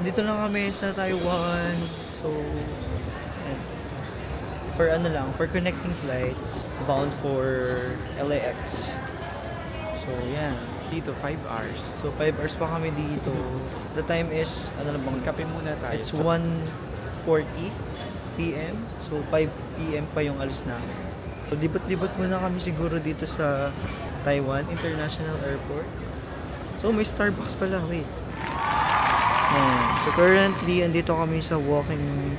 Dito lang kami sa Taiwan. So, for ano lang, for connecting flights bound for LAX. So, yan. Dito, 5 hours. So, 5 hours pa kami dito. The time is, ano na bang, Kape muna tayo. it's 1:40 PM. So, 5 PM pa yung alis namin. So, libot-libot muna kami siguro dito sa Taiwan International Airport. So, may Starbucks pala. Wait. Ayan. So, currently, andito kami sa walking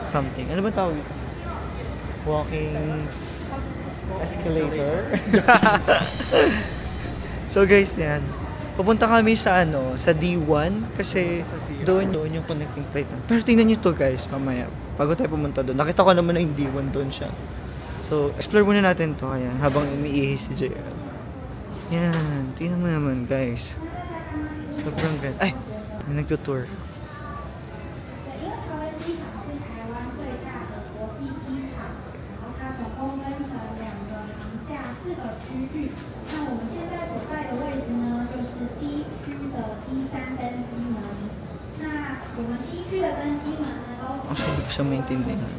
something. Ano ba tawag ito? Walking escalator. So, guys, yan. Pupunta kami sa sa D1 kasi doon yung connecting flight. Pero tingnan nyo to, guys, mamaya. Bago tayo pumunta doon. Nakita ko naman na yung D1 doon siya. So, explore muna natin to. Ayan, habang umiihi si JL. Yan. Tingnan mo naman, guys. Sobrang ganda. Ay! May nagtutour. Actually, hindi ko siya maintindihan.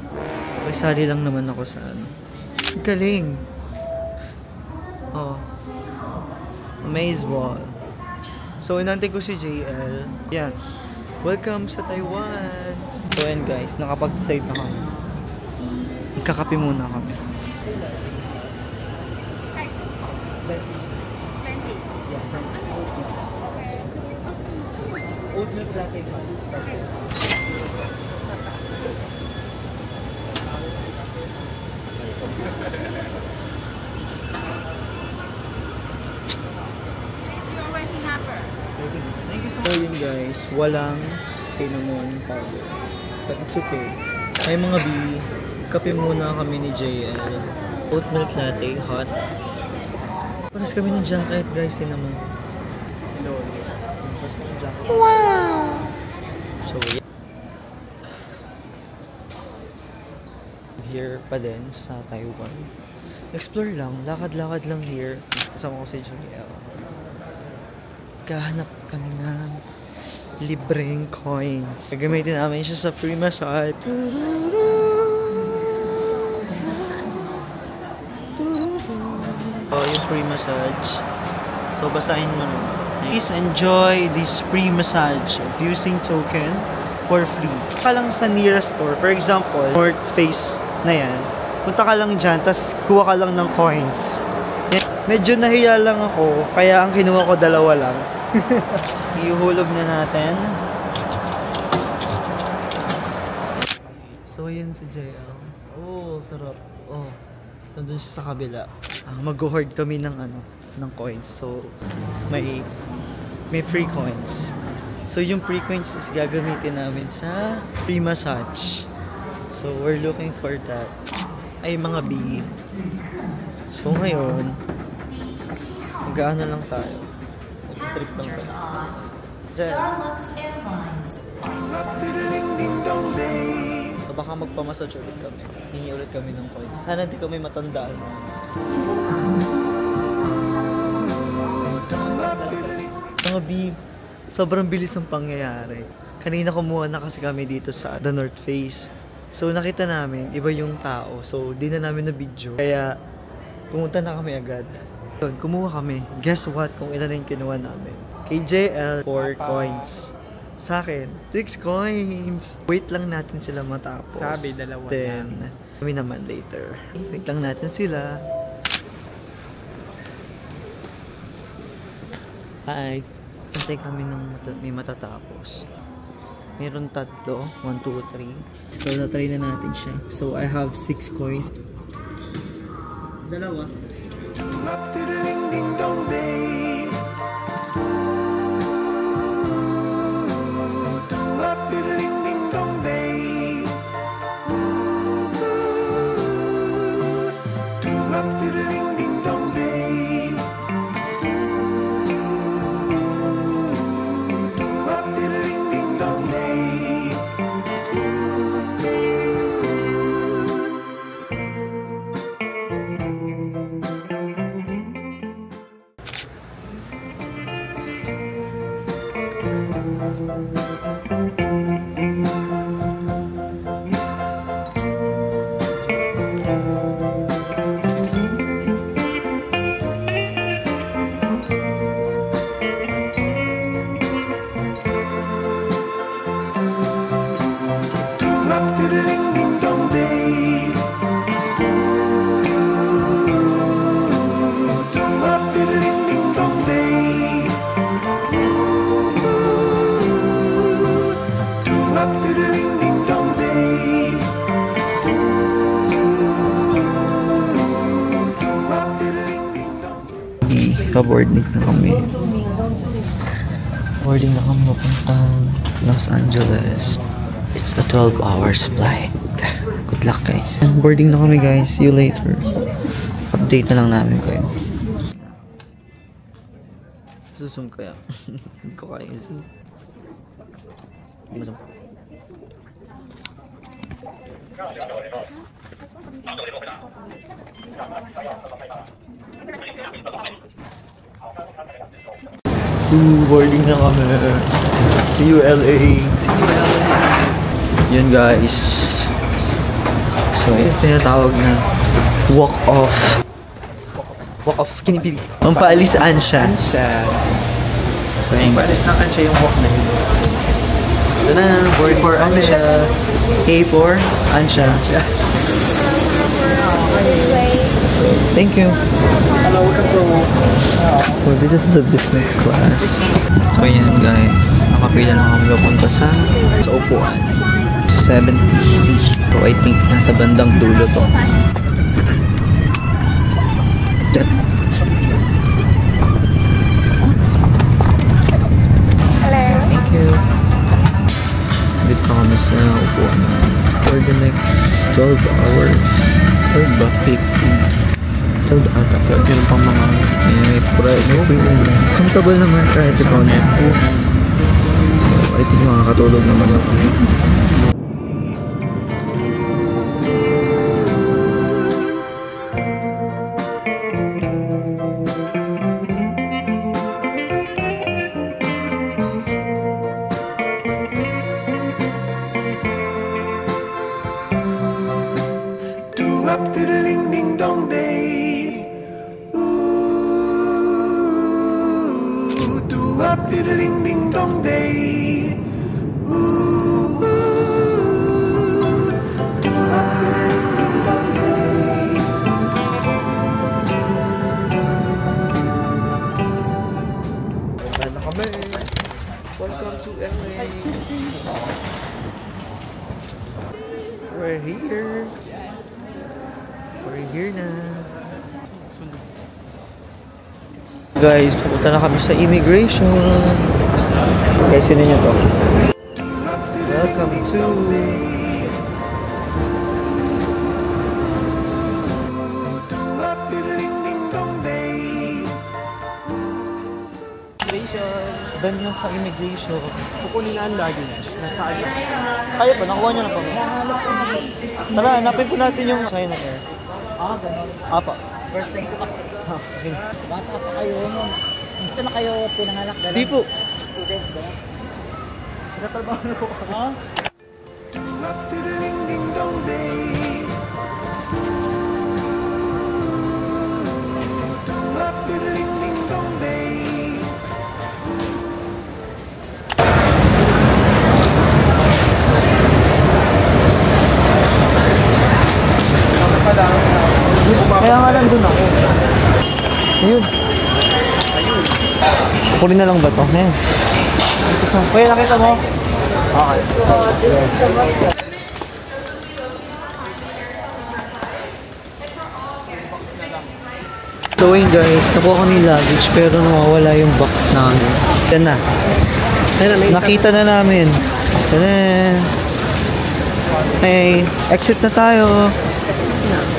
Kasali lang naman ako sa galing. Oh. Maze wall. So, inantay ko si JL. Yan. Welcome sa Taiwan! So, yan guys. Nakapag-decide na kami. Magkakape muna kami. Oat milk latte. So yun guys, walang cinnamon powder. But it's okay. Ay mga B, kape muna kami ni JL. Oat milk latte, hot. Paras kami ng jacket guys, cinnamon. Wow! So yeah. Here pa din sa Taiwan. Explore lang, lakad-lakad lang here. Kasama ko si JL. Kahanap kami ng libreng coins. Gagamitin namin siya sa free massage. Oh, yung free massage. So, basahin mo na. Please enjoy this free massage of using token for free. Punta ka lang sa nearest store. For example, North Face na yan. Punta ka lang dyan, tapos kuha ka lang ng coins. Medyo nahiya lang ako, kaya ang kinuha ko dalawa lang. Ihulog na natin. So, yun si JL. Oh, sarap. Oh. So, dun siya sa kabila. Mag-hoard kami ng ng coins. So, may free coins. So, yung free coins is gagamitin namin sa free massage. So, we're looking for that. Ay, mga B. So, ngayon, mag-aano lang tayo. Trip lang tayo. Starbucks Airlines. So, baka magpamassage ulit kami. Hingi ulit kami ng coins. Sana di kami matandaan. Mga B, sobrang bilis ng pangyayari. Kanina kumuha na kasi kami dito sa The North Face. So, nakita namin, iba yung tao. So, di na namin na video. Kaya, pumunta na kami agad. Yun, kumuha kami. Guess what? Kung ilan na yung kinuha namin. Kay JL, 4 coins. Sa akin, 6 coins. Wait lang natin sila matapos. Sabi, dalawa Then, kami naman later. Wait lang natin sila. Hi. Antay kami ng may matatapos. Meron tatlo. 1, 2, 3. So, na-try na natin siya. So, I have 6 coins. Dalawa. Boarding na kami. Boarding na kami papuntang Los Angeles. It's a 12 hours flight. Good luck guys. Boarding na kami guys. See you later. Update na lang namin kayo. Susum kaya. Hindi ko kaya zoom. Hindi mo zoom. Boarding na kami. See you LA. Yun guys. So ito tinatawag na walk off kinipili. Pampaalis Ansha. So yung paalis na Ansha yung walk na yun. Ito na, board for Ansha. A for Ansha. Thank you. So this is the business class. So yan guys, nakapila na kami papunta sa upuan. 7 easy. So I think nasa bandang dulo to. Hello. Thank you. Dito ka kami sa upuan for the next 12 hours. Or ba? 15. So, ata. Yun pang mga comfortable naman kahit ikaw na. So, I think makakatulog naman ako. Diddling ding dong day. Ooh, diddling ding dong day. Ano kami? Welcome to LA. We're here. We're here na. Guys, pupunta na kami sa immigration. Guys, sino nyo to? Welcome to immigration. Dan nyo sa immigration. Kukunin na ang luggage. Nasaan na? Kaya ba? Nakuha nyo na pa ba? Tara, hanapin po natin yung China Air. Ganun. Apa. First time ko kasi. Okay. Bata pa kayo nun. Dito na kayo pinanganak. Di po. Student ba? Nagtatrabaho na po. Ha? Diddling ding dong day. Diddling ding dong day. Kaya nga nandun ako. Ayun. Kukunin na lang ba ito? Ayan. Kuya, nakita mo? Okay. So yun guys, nakuha kami yung luggage pero nawawala yung box namin. Yan na. Nakita na namin. Yan. Hey, exit na tayo.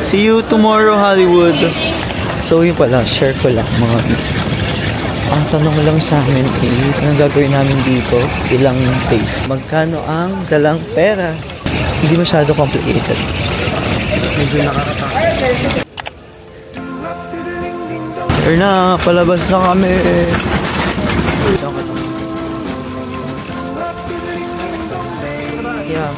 See you tomorrow, Hollywood. So yun pala, share ko lang mga. Ang tanong lang sa amin is, anong gagawin namin dito? Ilang days? Magkano ang dalang pera? Hindi masyado complicated. Medyo nakakatakot. Sure na, palabas na kami. Yeah.